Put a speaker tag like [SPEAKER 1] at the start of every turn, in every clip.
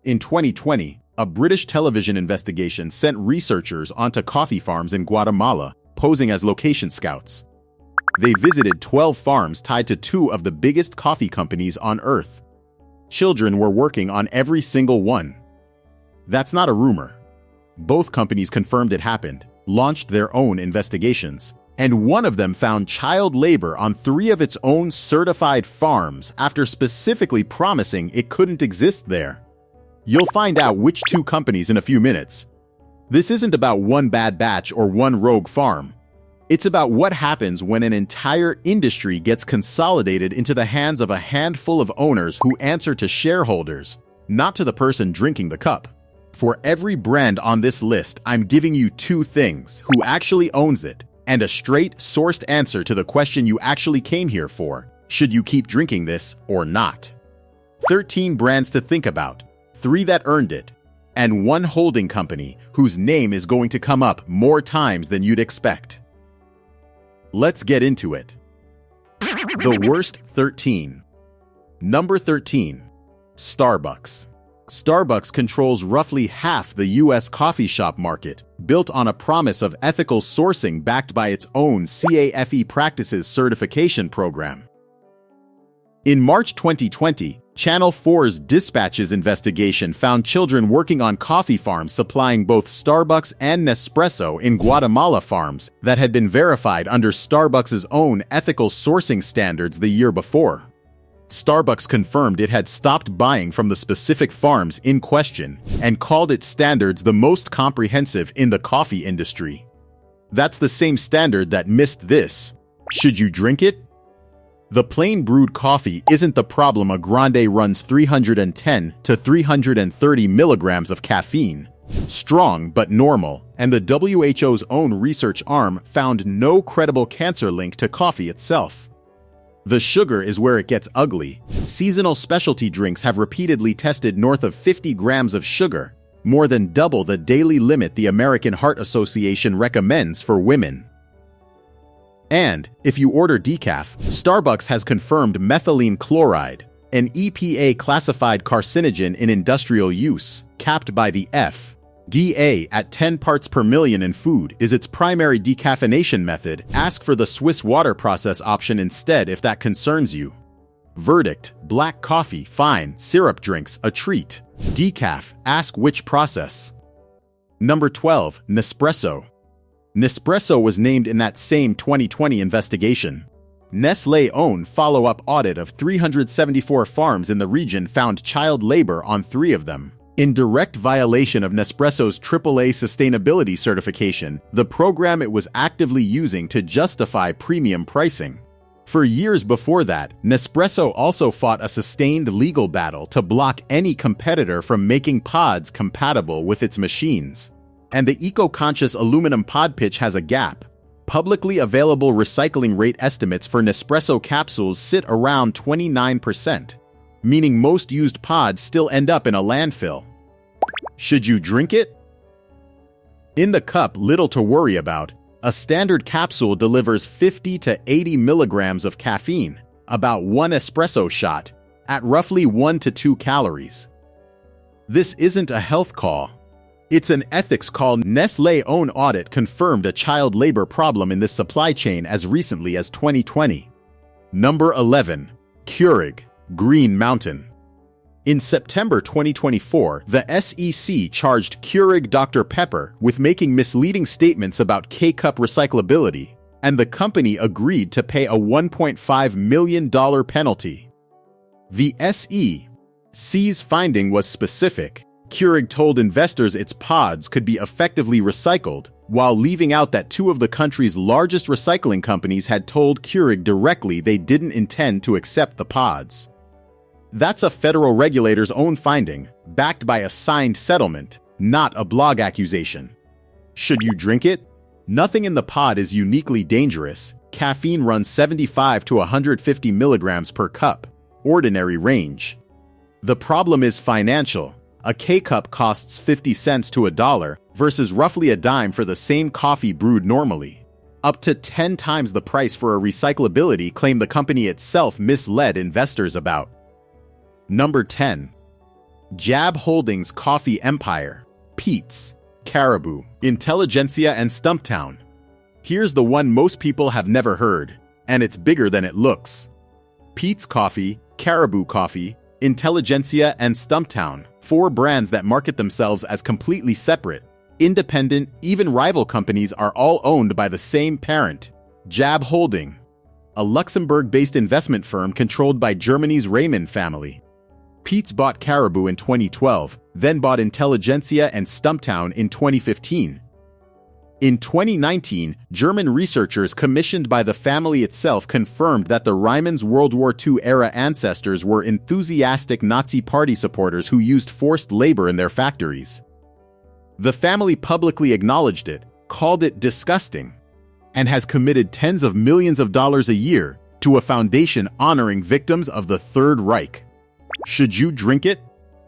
[SPEAKER 1] In 2020, a British television investigation sent researchers onto coffee farms in Guatemala, posing as location scouts. They visited 12 farms tied to two of the biggest coffee companies on Earth. Children were working on every single one. That's not a rumor. Both companies confirmed it happened, launched their own investigations, and one of them found child labor on 3 of its own certified farms after specifically promising it couldn't exist there. You'll find out which 2 companies in a few minutes. This isn't about one bad batch or one rogue farm. It's about what happens when an entire industry gets consolidated into the hands of a handful of owners who answer to shareholders, not to the person drinking the cup. For every brand on this list, I'm giving you 2 things: who actually owns it, and a straight, sourced answer to the question you actually came here for: should you keep drinking this or not? 13 brands to think about, 3 that earned it, and 1 holding company whose name is going to come up more times than you'd expect. Let's get into it. The worst 13. Number 13. Starbucks. Starbucks controls roughly half the US coffee shop market, built on a promise of ethical sourcing backed by its own CAFE Practices certification program. In March 2020, Channel 4's Dispatches investigation found children working on coffee farms supplying both Starbucks and Nespresso in Guatemala farms that had been verified under Starbucks' own ethical sourcing standards the year before. Starbucks confirmed it had stopped buying from the specific farms in question and called its standards the most comprehensive in the coffee industry. That's the same standard that missed this. Should you drink it? The plain brewed coffee isn't the problem. A grande runs 310 to 330 milligrams of caffeine. Strong but normal, and the WHO's own research arm found no credible cancer link to coffee itself. The sugar is where it gets ugly. Seasonal specialty drinks have repeatedly tested north of 50 grams of sugar, more than double the daily limit the American Heart Association recommends for women. And, if you order decaf, Starbucks has confirmed methylene chloride, an EPA-classified carcinogen in industrial use, capped by the FDA at 10 parts per million in food, is its primary decaffeination method. Ask for the Swiss water process option instead if that concerns you. Verdict: black coffee, fine. Syrup drinks, a treat. Decaf, ask which process. Number 12. Nespresso. Nespresso was named in that same 2020 investigation. Nestlé's own follow-up audit of 374 farms in the region found child labor on 3 of them. In direct violation of Nespresso's AAA sustainability certification, the program it was actively using to justify premium pricing. For years before that, Nespresso also fought a sustained legal battle to block any competitor from making pods compatible with its machines. And the eco-conscious aluminum pod pitch has a gap. Publicly available recycling rate estimates for Nespresso capsules sit around 29%, meaning most used pods still end up in a landfill. Should you drink it? In the cup, little to worry about. A standard capsule delivers 50 to 80 milligrams of caffeine, about 1 espresso shot, at roughly 1 to 2 calories. This isn't a health call. It's an ethics call. Nestlé's own audit confirmed a child labor problem in this supply chain as recently as 2020. Number 11. Keurig, Green Mountain. In September 2024, the SEC charged Keurig Dr. Pepper with making misleading statements about K-Cup recyclability, and the company agreed to pay a $1.5 million penalty. The SEC's finding was specific. Keurig told investors its pods could be effectively recycled, while leaving out that 2 of the country's largest recycling companies had told Keurig directly they didn't intend to accept the pods. That's a federal regulator's own finding, backed by a signed settlement, not a blog accusation. Should you drink it? Nothing in the pod is uniquely dangerous. Caffeine runs 75 to 150 milligrams per cup, ordinary range. The problem is financial. A K-Cup costs 50 cents to $1 versus roughly a dime for the same coffee brewed normally. Up to 10 times the price for a recyclability claim the company itself misled investors about. Number 10. Jab Holdings Coffee Empire, Peet's, Caribou, Intelligentsia, and Stumptown. Here's the one most people have never heard, and it's bigger than it looks. Peet's Coffee, Caribou Coffee, Intelligentsia, and Stumptown, 4 brands that market themselves as completely separate, independent, even rival companies, are all owned by the same parent, Jab Holding, a Luxembourg-based investment firm controlled by Germany's Raymond family. Peet's bought Caribou in 2012, then bought Intelligentsia and Stumptown in 2015. In 2019, German researchers commissioned by the family itself confirmed that the Raymonds' World War II-era ancestors were enthusiastic Nazi Party supporters who used forced labor in their factories. The family publicly acknowledged it, called it disgusting, and has committed tens of millions of dollars a year to a foundation honoring victims of the Third Reich. Should you drink it?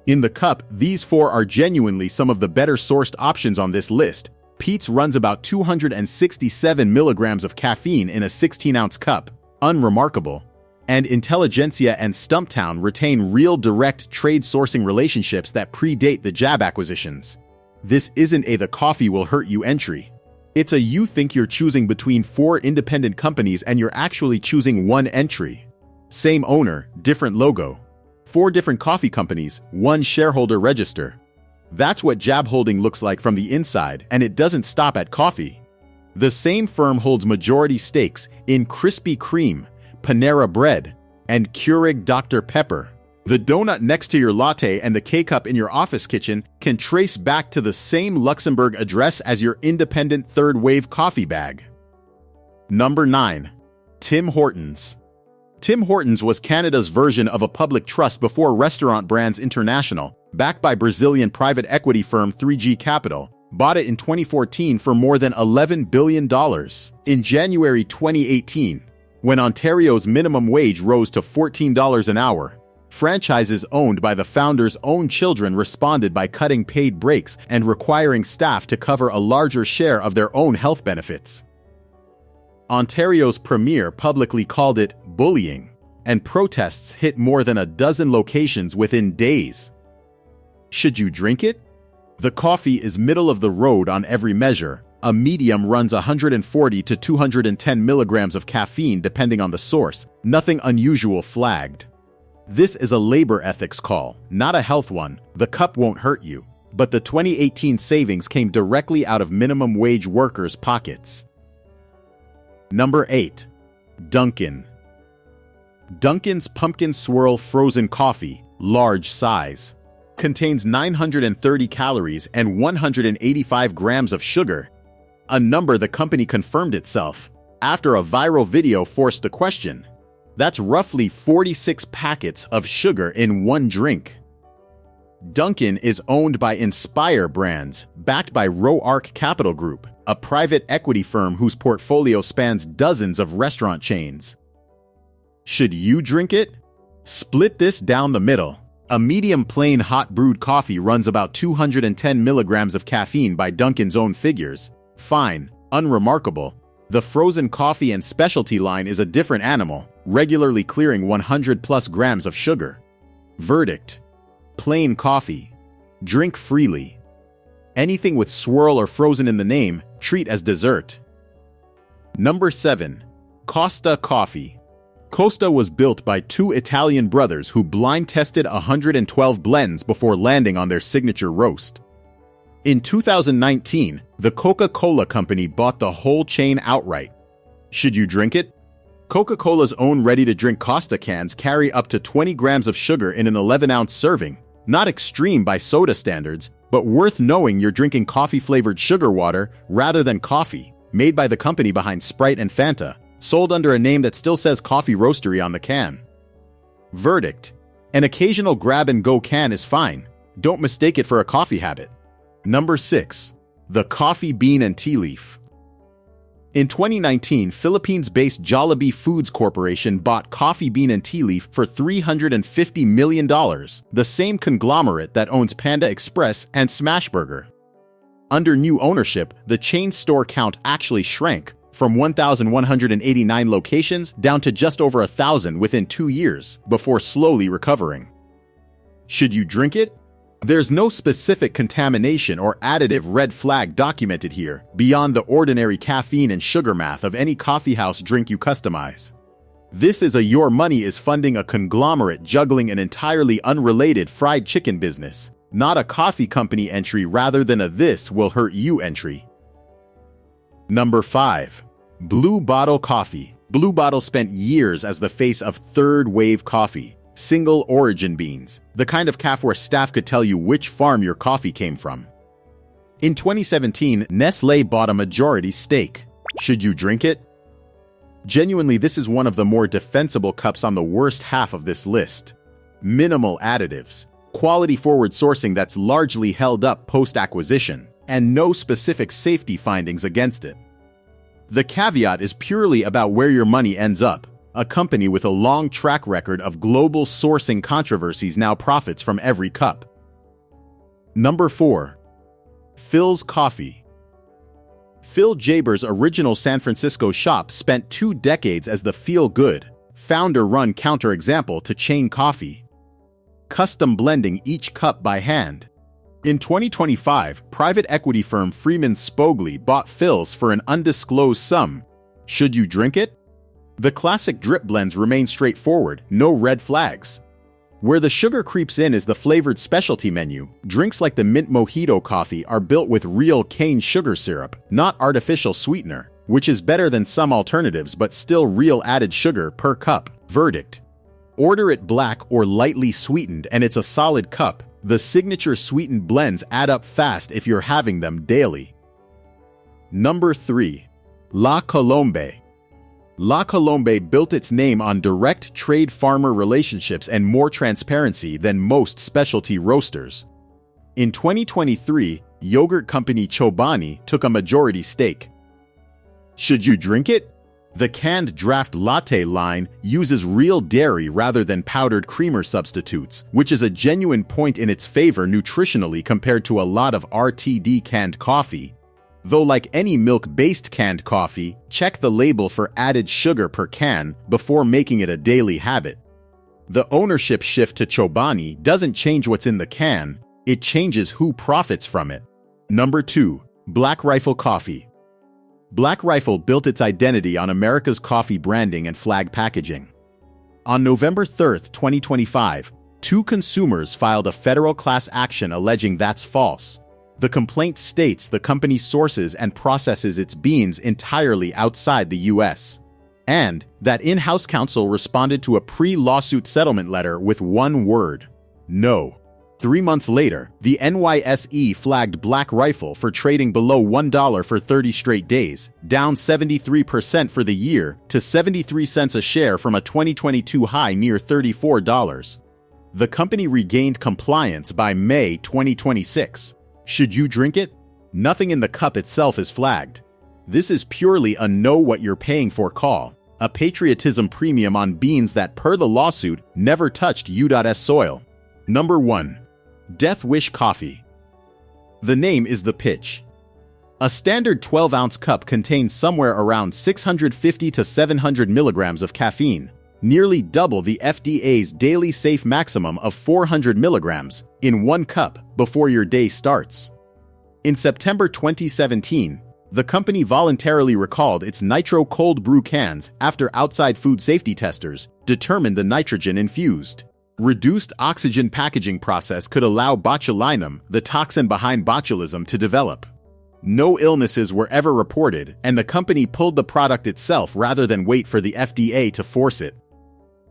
[SPEAKER 1] In the cup, these 4 are genuinely some of the better sourced options on this list. Peet's runs about 267 milligrams of caffeine in a 16-ounce cup, unremarkable. And Intelligentsia and Stumptown retain real direct trade sourcing relationships that predate the Jab acquisitions. This isn't a "the coffee will hurt you" entry. It's a "you think you're choosing between 4 independent companies and you're actually choosing one entry." Same owner, different logo. 4 different coffee companies, 1 shareholder register. That's what Jab Holding looks like from the inside, and it doesn't stop at coffee. The same firm holds majority stakes in Krispy Kreme, Panera Bread, and Keurig Dr. Pepper. The donut next to your latte and the K-cup in your office kitchen can trace back to the same Luxembourg address as your independent third-wave coffee bag. Number 9. Tim Hortons. Tim Hortons was Canada's version of a public trust before Restaurant Brands International, backed by Brazilian private equity firm 3G Capital, bought it in 2014 for more than $11 billion. In January 2018, when Ontario's minimum wage rose to $14 an hour, franchises owned by the founders' own children responded by cutting paid breaks and requiring staff to cover a larger share of their own health benefits. Ontario's premier publicly called it bullying, and protests hit more than a dozen locations within days. Should you drink it? The coffee is middle of the road on every measure. A medium runs 140 to 210 milligrams of caffeine depending on the source, nothing unusual flagged. This is a labor ethics call, not a health one. The cup won't hurt you, but the 2018 savings came directly out of minimum wage workers' pockets. Number 8. Dunkin. Dunkin's Pumpkin Swirl Frozen Coffee, large size, contains 930 calories and 185 grams of sugar, a number the company confirmed itself after a viral video forced the question. That's roughly 46 packets of sugar in one drink. Dunkin is owned by Inspire Brands, backed by RoArc Capital Group, a private equity firm whose portfolio spans dozens of restaurant chains. Should you drink it? Split this down the middle. A medium plain hot brewed coffee runs about 210 milligrams of caffeine by Dunkin's own figures. Fine, unremarkable. The frozen coffee and specialty line is a different animal, regularly clearing 100 plus grams of sugar. Verdict: plain coffee. Drink freely. Anything with swirl or frozen in the name, treat as dessert. Number 7. Costa Coffee. Costa was built by 2 Italian brothers who blind-tested 112 blends before landing on their signature roast. In 2019, the Coca-Cola company bought the whole chain outright. Should you drink it? Coca-Cola's own ready-to-drink Costa cans carry up to 20 grams of sugar in an 11-ounce serving. Not extreme by soda standards, but worth knowing you're drinking coffee-flavored sugar water rather than coffee, made by the company behind Sprite and Fanta, sold under a name that still says Coffee Roastery on the can. Verdict: an occasional grab-and-go can is fine. Don't mistake it for a coffee habit. Number 6. The Coffee Bean and Tea Leaf. In 2019, Philippines-based Jollibee Foods Corporation bought Coffee Bean and Tea Leaf for $350 million, the same conglomerate that owns Panda Express and Smashburger. Under new ownership, the chain store count actually shrank from 1,189 locations down to just over 1,000 within 2 years, before slowly recovering. Should you drink it? There's no specific contamination or additive red flag documented here, beyond the ordinary caffeine and sugar math of any coffeehouse drink you customize. This is a your money is funding a conglomerate juggling an entirely unrelated fried chicken business, not a coffee company entry rather than a this will hurt you entry. Number 5. Blue Bottle Coffee. Blue Bottle spent years as the face of third-wave coffee, single origin beans, the kind of caf where staff could tell you which farm your coffee came from. In 2017, Nestlé bought a majority stake. Should you drink it? Genuinely, this is one of the more defensible cups on the worst half of this list. Minimal additives, quality-forward sourcing that's largely held up post-acquisition, and no specific safety findings against it. The caveat is purely about where your money ends up. A company with a long track record of global sourcing controversies now profits from every cup. Number 4. Philz Coffee. Phil Jaber's original San Francisco shop spent 2 decades as the feel-good, founder-run counterexample to chain coffee, custom blending each cup by hand. In 2025, private equity firm Freeman Spogli bought Philz for an undisclosed sum. Should you drink it? The classic drip blends remain straightforward, no red flags. Where the sugar creeps in is the flavored specialty menu. Drinks like the mint mojito coffee are built with real cane sugar syrup, not artificial sweetener, which is better than some alternatives but still real added sugar per cup. Verdict: order it black or lightly sweetened and it's a solid cup. The signature sweetened blends add up fast if you're having them daily. Number 3. La Colombe. La Colombe built its name on direct trade-farmer relationships and more transparency than most specialty roasters. In 2023, yogurt company Chobani took a majority stake. Should you drink it? The canned draft latte line uses real dairy rather than powdered creamer substitutes, which is a genuine point in its favor nutritionally compared to a lot of RTD canned coffee. Though like any milk-based canned coffee, check the label for added sugar per can before making it a daily habit. The ownership shift to Chobani doesn't change what's in the can, it changes who profits from it. Number 2. Black Rifle Coffee. Black Rifle built its identity on America's coffee branding and flag packaging. On November 3, 2025, 2 consumers filed a federal class action alleging that's false. The complaint states the company sources and processes its beans entirely outside the U.S., and that in-house counsel responded to a pre-lawsuit settlement letter with one word: no. 3 months later, the NYSE flagged Black Rifle for trading below $1 for 30 straight days, down 73% for the year to 73 cents a share from a 2022 high near $34. The company regained compliance by May 2026. Should you drink it? Nothing in the cup itself is flagged. This is purely a know what you're paying for call, a patriotism premium on beans that, per the lawsuit, never touched U.S. soil. Number 1. Death Wish Coffee. The name is the pitch. A standard 12-ounce cup contains somewhere around 650 to 700 milligrams of caffeine, nearly double the FDA's daily safe maximum of 400 milligrams in one cup before your day starts. In September 2017, the company voluntarily recalled its nitro cold brew cans after outside food safety testers determined the nitrogen infused reduced oxygen packaging process could allow botulinum, the toxin behind botulism, to develop. No illnesses were ever reported, and the company pulled the product itself rather than wait for the FDA to force it.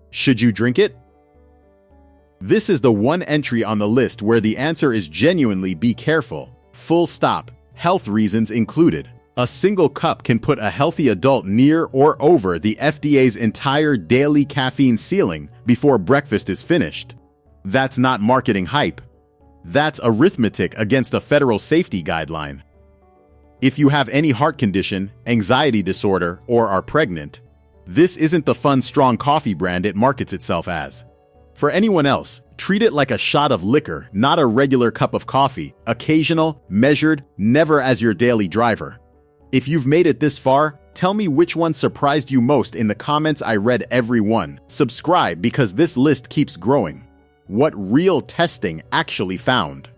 [SPEAKER 1] Should you drink it? This is the one entry on the list where the answer is genuinely be careful, full stop, health reasons included. A single cup can put a healthy adult near or over the FDA's entire daily caffeine ceiling before breakfast is finished. That's not marketing hype. That's arithmetic against a federal safety guideline. If you have any heart condition, anxiety disorder, or are pregnant, this isn't the fun, strong coffee brand it markets itself as. For anyone else, treat it like a shot of liquor, not a regular cup of coffee, occasional, measured, never as your daily driver. If you've made it this far, tell me which one surprised you most in the comments. I read every one. Subscribe because this list keeps growing. what real testing actually found.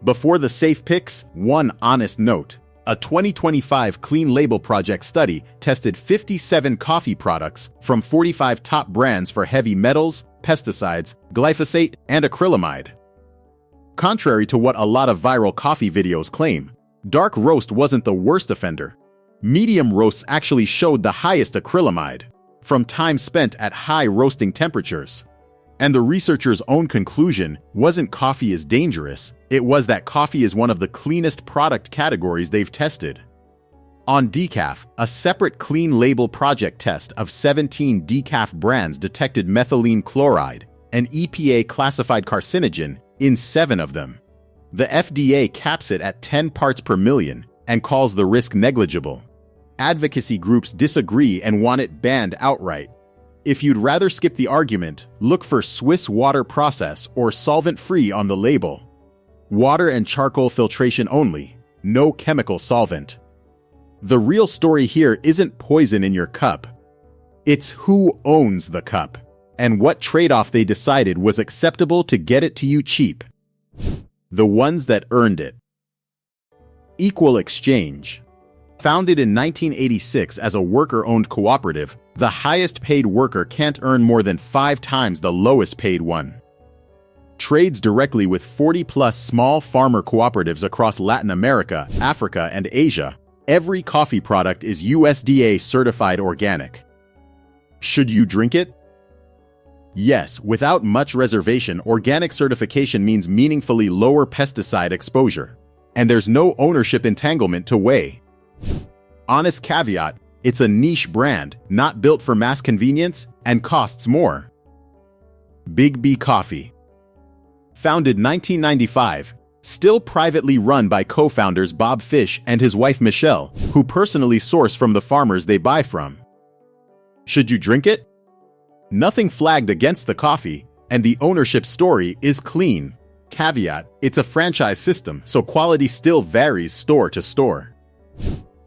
[SPEAKER 1] Before the safe picks, one honest note. A 2025 Clean Label Project study tested 57 coffee products from 45 top brands for heavy metals, pesticides, glyphosate, and acrylamide. Contrary to what a lot of viral coffee videos claim, dark roast wasn't the worst offender. Medium roasts actually showed the highest acrylamide, from time spent at high roasting temperatures. And the researchers' own conclusion wasn't coffee is dangerous, it was that coffee is one of the cleanest product categories they've tested. On decaf, a separate Clean Label Project test of 17 decaf brands detected methylene chloride, an EPA-classified carcinogen, in 7 of them. The FDA caps it at 10 parts per million and calls the risk negligible. Advocacy groups disagree and want it banned outright. If you'd rather skip the argument, look for Swiss water process or solvent-free on the label. Water and charcoal filtration only, no chemical solvent. The real story here isn't poison in your cup. It's who owns the cup, and what trade-off they decided was acceptable to get it to you cheap. The ones that earned it. Equal exchange. Founded in 1986 as a worker-owned cooperative, the highest-paid worker can't earn more than 5 times the lowest-paid one. Trades directly with 40-plus small farmer cooperatives across Latin America, Africa, and Asia. Every coffee product is USDA certified organic. Should you drink it? Yes, without much reservation, organic certification means meaningfully lower pesticide exposure. And there's no ownership entanglement to weigh. Honest caveat, it's a niche brand, not built for mass convenience, and costs more. Biggby Coffee. Founded 1995, still privately run by co-founders Bob Fish and his wife Michelle, who personally source from the farmers they buy from. Should you drink it? Nothing flagged against the coffee, and the ownership story is clean. Caveat, it's a franchise system, so quality still varies store to store.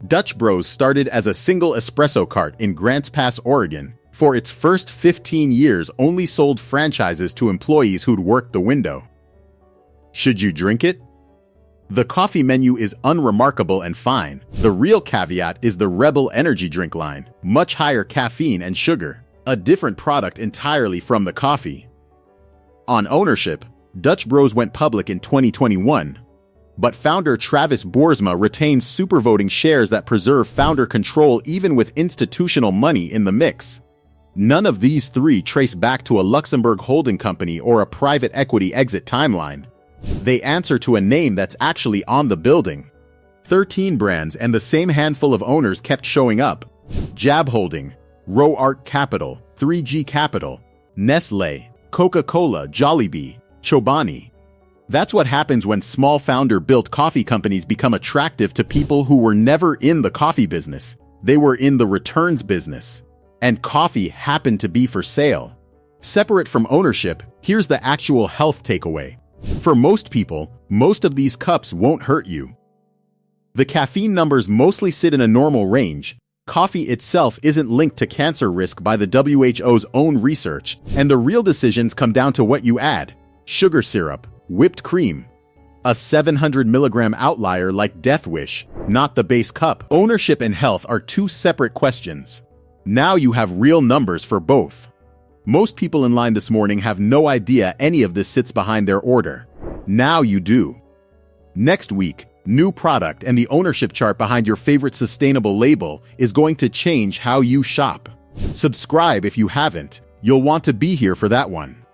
[SPEAKER 1] Dutch Bros started as a single espresso cart in Grants Pass, Oregon. For its first 15 years, only sold franchises to employees who'd worked the window. Should you drink it? The coffee menu is unremarkable and fine. The real caveat is the Rebel energy drink line, much higher caffeine and sugar, a different product entirely from the coffee. On ownership, Dutch Bros went public in 2021. But founder Travis Boersma retains supervoting shares that preserve founder control even with institutional money in the mix. None of these 3 trace back to a Luxembourg holding company or a private equity exit timeline. They answer to a name that's actually on the building. 13 brands and the same handful of owners kept showing up. Jab Holding, RoArc Capital, 3G Capital, Nestlé, Coca-Cola, Jollibee, Chobani. That's what happens when small founder-built coffee companies become attractive to people who were never in the coffee business. They were in the returns business. And coffee happened to be for sale. Separate from ownership, here's the actual health takeaway. For most people, most of these cups won't hurt you. The caffeine numbers mostly sit in a normal range. Coffee itself isn't linked to cancer risk by the WHO's own research, and the real decisions come down to what you add. Sugar syrup, whipped cream. A 700 milligram outlier like Death Wish, not the base cup. Ownership and health are 2 separate questions. Now you have real numbers for both. Most people in line this morning have no idea any of this sits behind their order. Now you do. Next week, new product and the ownership chart behind your favorite sustainable label is going to change how you shop. Subscribe if you haven't. You'll want to be here for that one.